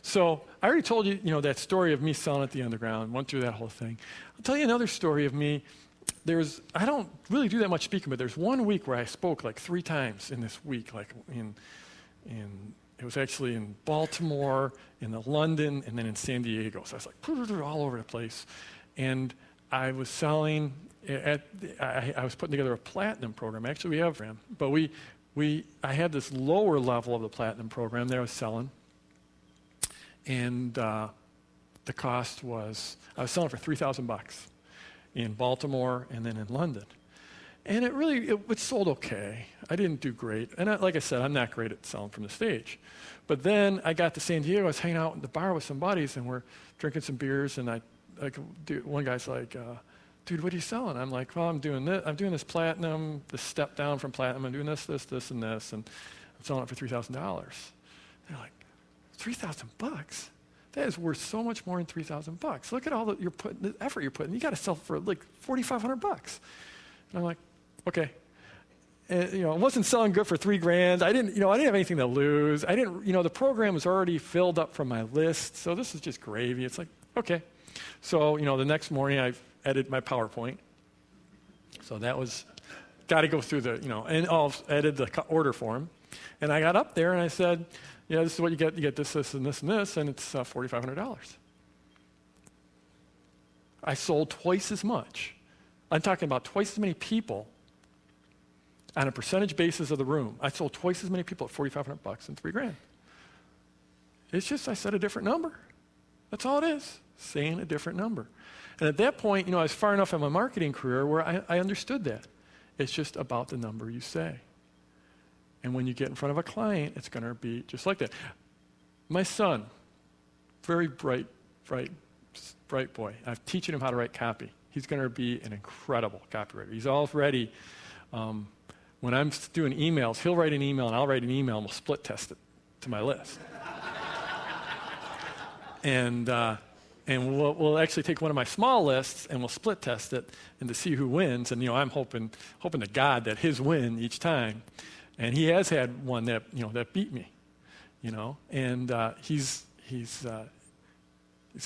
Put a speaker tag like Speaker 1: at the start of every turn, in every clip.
Speaker 1: So I already told you, that story of me selling at the underground, went through that whole thing. I'll tell you another story of me. I don't really do that much speaking, but there's one week where I spoke like 3 times in this week, like it was actually in Baltimore, in London, and then in San Diego. So I was like all over the place. And I was selling, I was putting together a platinum program. Actually, we have one, but I had this lower level of the platinum program that I was selling. And the cost was, I was selling for $3,000 in Baltimore and then in London. And it sold okay. I didn't do great. And like I said, I'm not great at selling from the stage. But then I got to San Diego. I was hanging out in the bar with some buddies, and we're drinking some beers. And one guy's like, dude, what are you selling? I'm like, well, I'm doing this platinum, this step down from platinum. I'm doing this, and this. And I'm selling it for $3,000. They're like, $3,000? That is worth so much more than $3,000. Look at all the effort you're putting. You got to sell for like $4,500. And I'm like, okay. And, I wasn't selling good for $3,000. I didn't have anything to lose. The program was already filled up from my list. So this is just gravy. It's like, okay. So, the next morning I edited my PowerPoint. So that was, got to go through and I'll edit the order form. And I got up there and I said, this is what you get. You get this, and this, and this, and it's $4,500. I sold twice as much. I'm talking about twice as many people on a percentage basis of the room. I sold twice as many people at $4,500 and $3,000. It's just I said a different number. That's all it is, saying a different number. And at that point, I was far enough in my marketing career where I understood that. It's just about the number you say. And when you get in front of a client, it's going to be just like that. My son, very bright boy. I'm teaching him how to write copy. He's going to be an incredible copywriter. He's already, when I'm doing emails, he'll write an email and I'll write an email and we'll split test it to my list. And we'll actually take one of my small lists and we'll split test it and to see who wins. And I'm hoping to God that his win each time. And he has had one that that beat me, And he's a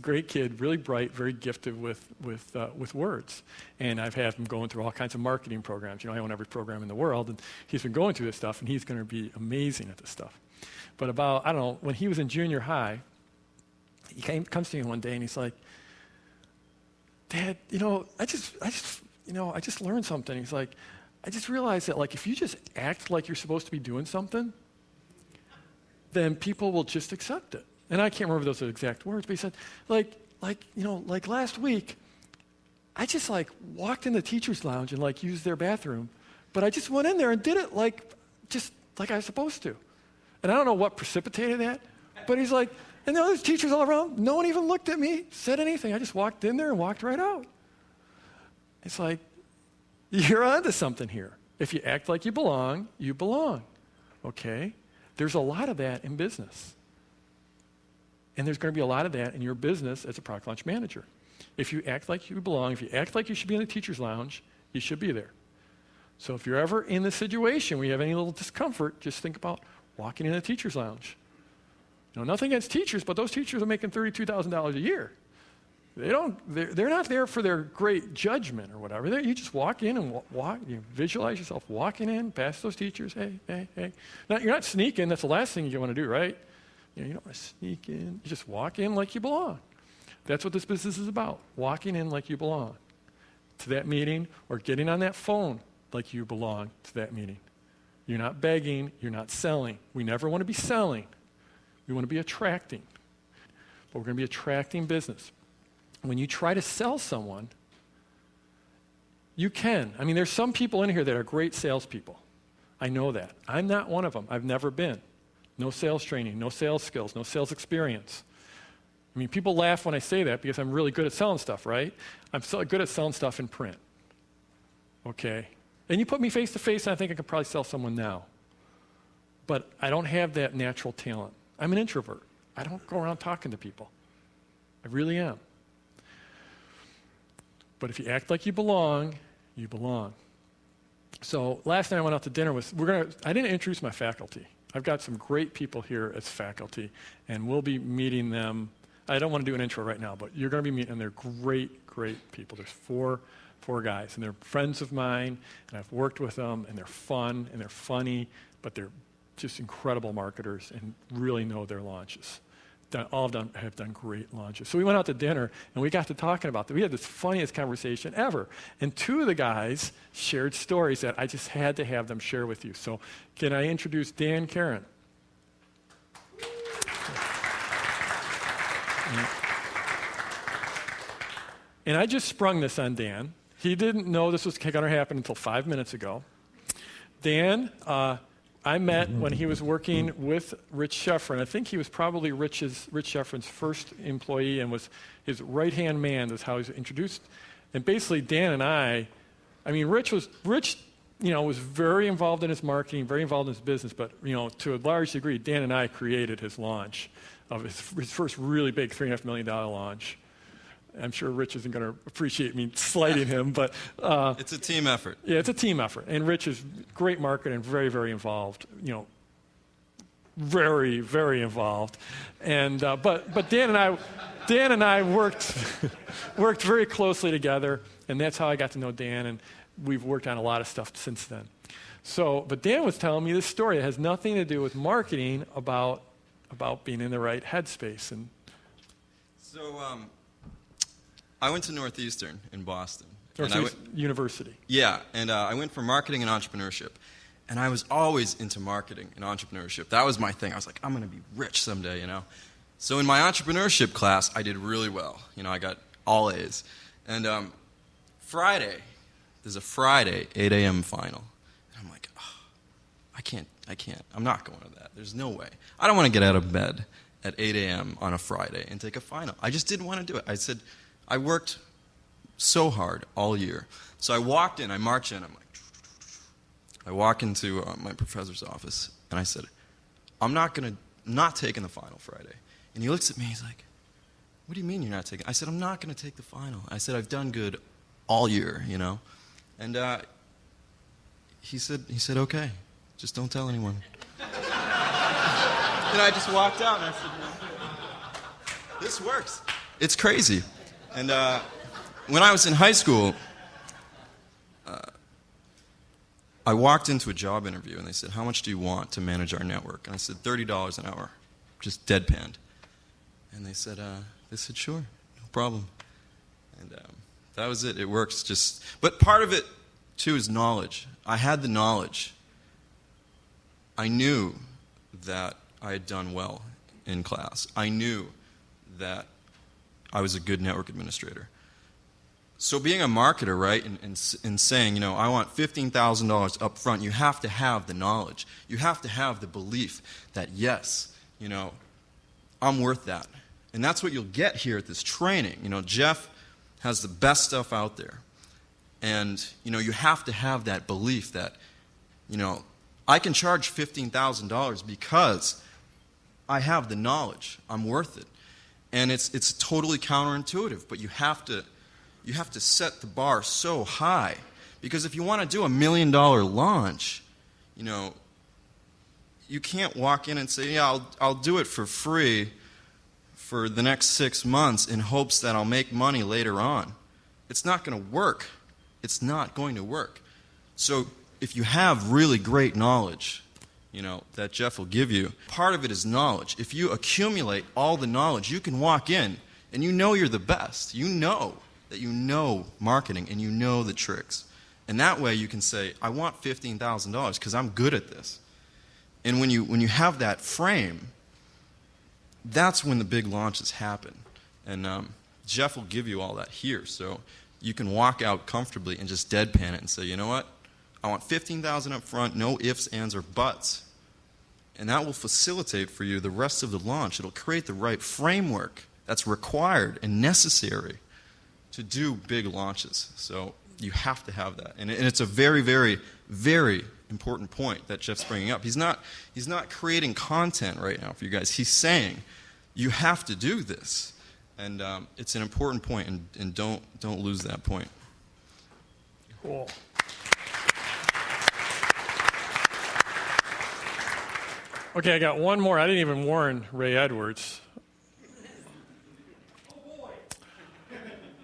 Speaker 1: great kid, really bright, very gifted with words. And I've had him going through all kinds of marketing programs. I own every program in the world, and he's been going through this stuff, and he's going to be amazing at this stuff. But when he was in junior high, he comes to me one day and he's like, Dad, I just learned something. He's like, I just realized that if you just act like you're supposed to be doing something, then people will just accept it. And I can't remember those exact words, but he said, like last week, I just walked in the teacher's lounge and used their bathroom, but I just went in there and did it like I was supposed to. And I don't know what precipitated that, but he's like, and there was teachers all around, no one even looked at me, said anything. I just walked in there and walked right out. It's like, you're onto something here. If you act like you belong, okay? There's a lot of that in business. And there's going to be a lot of that in your business as a product launch manager. If you act like you belong, if you act like you should be in the teacher's lounge, you should be there. So if you're ever in this situation where you have any little discomfort, just think about walking in the teacher's lounge. Nothing against teachers, but those teachers are making $32,000 a year. They're not there for their great judgment or whatever. You just walk in and you visualize yourself walking in, past those teachers, hey. Now, you're not sneaking. That's the last thing you want to do, right? You don't want to sneak in. You just walk in like you belong. That's what this business is about, walking in like you belong to that meeting or getting on that phone like you belong to that meeting. You're not begging. You're not selling. We never want to be selling. We want to be attracting. But we're going to be attracting business. When you try to sell someone, you can. There's some people in here that are great salespeople. I know that. I'm not one of them. I've never been. No sales training, no sales skills, no sales experience. People laugh when I say that because I'm really good at selling stuff, right? I'm so good at selling stuff in print. Okay? And you put me face to face, and I think I could probably sell someone now. But I don't have that natural talent. I'm an introvert. I don't go around talking to people. I really am. But if you act like you belong, you belong. So last night I went out to dinner I didn't introduce my faculty. I've got some great people here as faculty, and we'll be meeting them. I don't want to do an intro right now, but you're going to be meeting them. They're great, great people. There's four guys, and they're friends of mine, and I've worked with them, and they're fun, and they're funny, but they're just incredible marketers and really know their launches. All of them have done great launches. So we went out to dinner, and we got to talking about that. We had this funniest conversation ever. And two of the guys shared stories that I just had to have them share with you. So can I introduce Dan Karen? And I just sprung this on Dan. He didn't know this was going to happen until 5 minutes ago. Dan, I met when he was working with Rich Sheffrin. I think he was probably Rich Sheffrin's first employee and was his right-hand man. That's how he was introduced. And basically, Dan and I mean, Rich was very involved in his marketing, very involved in his business, but, to a large degree, Dan and I created his launch of his first really big $3.5 million launch. I'm sure Rich isn't going to appreciate me slighting him, but...
Speaker 2: it's a team effort.
Speaker 1: Yeah, it's a team effort. And Rich is great marketer and very, very involved. Very, very involved. And but Dan and I worked very closely together, and that's how I got to know Dan, and we've worked on a lot of stuff since then. But Dan was telling me this story that has nothing to do with marketing, about being in the right headspace. And
Speaker 2: so... I went to Northeastern in Boston.
Speaker 1: University.
Speaker 2: Yeah, and I went for marketing and entrepreneurship. And I was always into marketing and entrepreneurship. That was my thing. I was like, I'm going to be rich someday, So in my entrepreneurship class, I did really well. I got all A's. And Friday, there's a Friday 8 a.m. final. And I'm like, I can't. I'm not going to that. There's no way. I don't want to get out of bed at 8 a.m. on a Friday and take a final. I just didn't want to do it. I said... I worked so hard all year. So I walked in, I march in, I'm like, I walk into my professor's office, and I said, I'm not taking the final Friday. And he looks at me, he's like, what do you mean you're not taking? I said, I'm not going to take the final. I said, I've done good all year, And he said, okay, just don't tell anyone. And I just walked out, and I said, this works. It's crazy. And when I was in high school, I walked into a job interview, and they said, how much do you want to manage our network? And I said, $30 an hour, just deadpanned. And they said, sure, no problem. And that was it. It works. But part of it, too, is knowledge. I had the knowledge. I knew that I had done well in class. I knew that I was a good network administrator. So being a marketer, right, and saying, I want $15,000 up front, you have to have the knowledge. You have to have the belief that, yes, I'm worth that. And that's what you'll get here at this training. Jeff has the best stuff out there. And, you have to have that belief that, I can charge $15,000 because I have the knowledge. I'm worth it. And it's totally counterintuitive, but you have to set the bar so high, because if you want to do $1 million launch, you can't walk in and say, yeah, I'll do it for free for the next 6 months in hopes that I'll make money later on. It's not going to work. It's not going to work. So if you have really great knowledge, that Jeff will give you, part of it is knowledge. If you accumulate all the knowledge, you can walk in and you're the best. You know that you know marketing and you know the tricks. And that way you can say, I want $15,000 because I'm good at this. And when you have that frame, that's when the big launches happen. And Jeff will give you all that here. So you can walk out comfortably and just deadpan it and say, you know what? I want $15,000 up front, no ifs, ands, or buts. And that will facilitate for you the rest of the launch. It'll create the right framework that's required and necessary to do big launches. So you have to have that. And it's a very, very, very important point that Jeff's bringing up. He's not creating content right now for you guys. He's saying you have to do this. And it's an important point, and don't lose that point.
Speaker 1: Okay, I got one more. I didn't even warn Ray Edwards.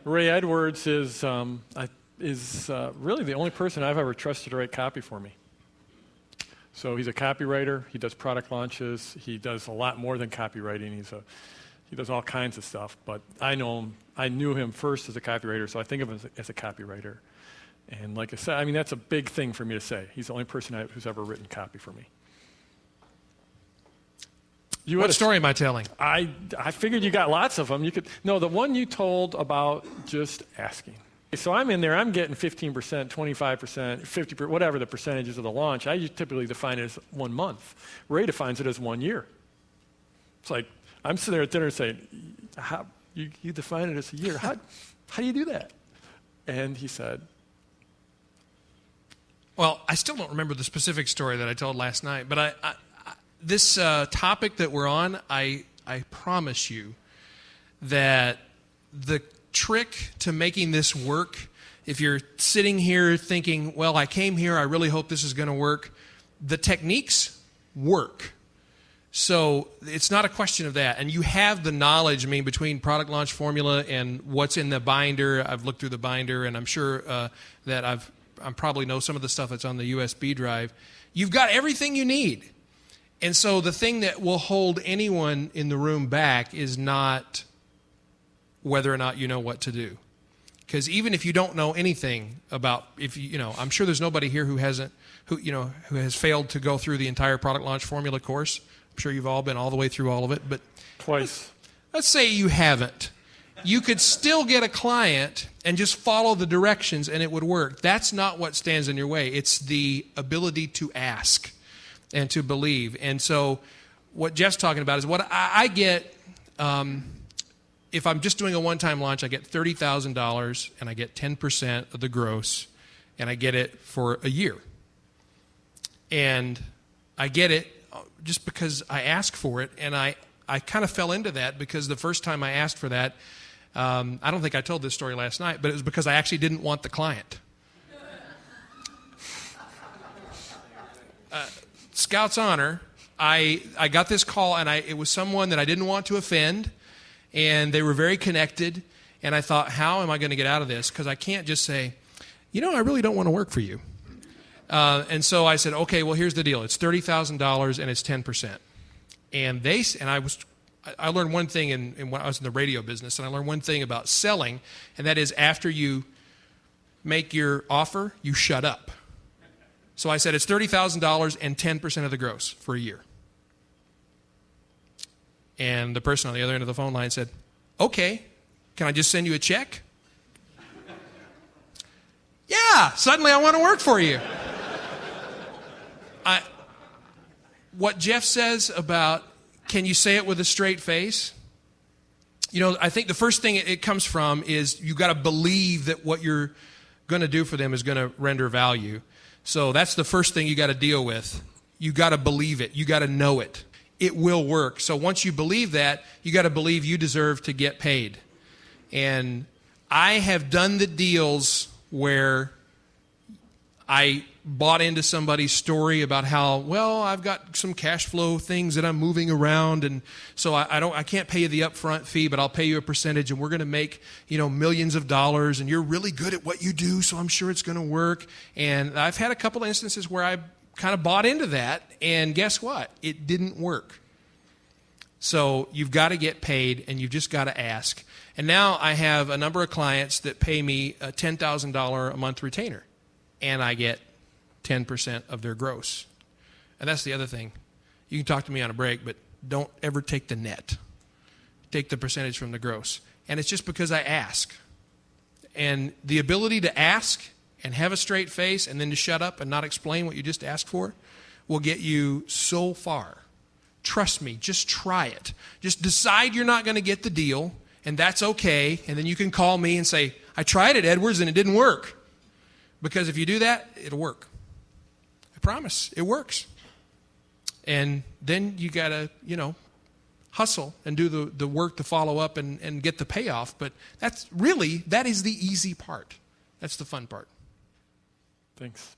Speaker 1: Ray Edwards is really the only person I've ever trusted to write copy for me. So he's a copywriter. He does product launches. He does a lot more than copywriting. He does all kinds of stuff. But I knew him first as a copywriter, so I think of him as a copywriter. And like I said, I mean, that's a big thing for me to say. He's the only person who's ever written copy for me.
Speaker 3: What story am I telling?
Speaker 1: I figured you got lots of them. The one you told about just asking. So I'm in there, I'm getting 15%, 25%, 50%, whatever the percentages of the launch. I typically define it as 1 month. Ray defines it as 1 year. It's like, I'm sitting there at dinner saying, how, you define it as a year. How do you do that? And he said,
Speaker 3: well, I still don't remember the specific story that I told last night, but this topic that we're on, I promise you that the trick to making this work, if you're sitting here thinking, well, I came here, I really hope this is going to work, the techniques work. So it's not a question of that. And you have the knowledge, I mean, between product launch formula and what's in the binder. I've looked through the binder, and I'm sure that I probably know some of the stuff that's on the USB drive. You've got everything you need. And so the thing that will hold anyone in the room back is not whether or not you know what to do. Because even if you don't know anything about, I'm sure there's nobody here who has failed to go through the entire product launch formula course. I'm sure you've all been all the way through all of it, but
Speaker 1: twice.
Speaker 3: Let's say you haven't. You could still get a client and just follow the directions and it would work. That's not what stands in your way. It's the ability to ask and to believe. And so what Jeff's talking about is what I get. If I'm just doing a one-time launch, I get $30,000 and I get 10% of the gross, and I get it for a year. And I get it just because I ask for it, and I kind of fell into that because the first time I asked for that, I don't think I told this story last night, but it was because I actually didn't want the client. Scout's honor, I got this call, and it was someone that I didn't want to offend, and they were very connected, and I thought, how am I going to get out of this? Because I can't just say, I really don't want to work for you. And so I said, okay, well, here's the deal. It's $30,000 and it's 10%. And I learned one thing when I was in the radio business, and I learned one thing about selling, and that is after you make your offer, you shut up. So I said, it's $30,000 and 10% of the gross for a year. And the person on the other end of the phone line said, okay, can I just send you a check? Yeah, suddenly I want to work for you. What Jeff says about, can you say it with a straight face? I think the first thing it comes from is you got to believe that what you're going to do for them is going to render value. So that's the first thing you got to deal with. You got to believe it. You got to know it. It will work. So once you believe that, you got to believe you deserve to get paid. And I have done the deals where I bought into somebody's story about how, well, I've got some cash flow things that I'm moving around, and so I can't pay you the upfront fee, but I'll pay you a percentage, and we're going to make, millions of dollars, and you're really good at what you do, so I'm sure it's going to work. And I've had a couple of instances where I kind of bought into that, and guess what? It didn't work. So you've got to get paid, and you've just got to ask. And now I have a number of clients that pay me a $10,000 a month retainer, and I get 10% of their gross. And that's the other thing. You can talk to me on a break, but don't ever take the net. Take the percentage from the gross. And it's just because I ask. And the ability to ask and have a straight face and then to shut up and not explain what you just asked for will get you so far. Trust me, just try it. Just decide you're not going to get the deal, and that's okay. And then you can call me and say, I tried it, Edwards, and it didn't work. Because if you do that, it'll work. I promise, it works. And then you got to, hustle and do the work to follow up and get the payoff. But that is the easy part. That's the fun part.
Speaker 1: Thanks.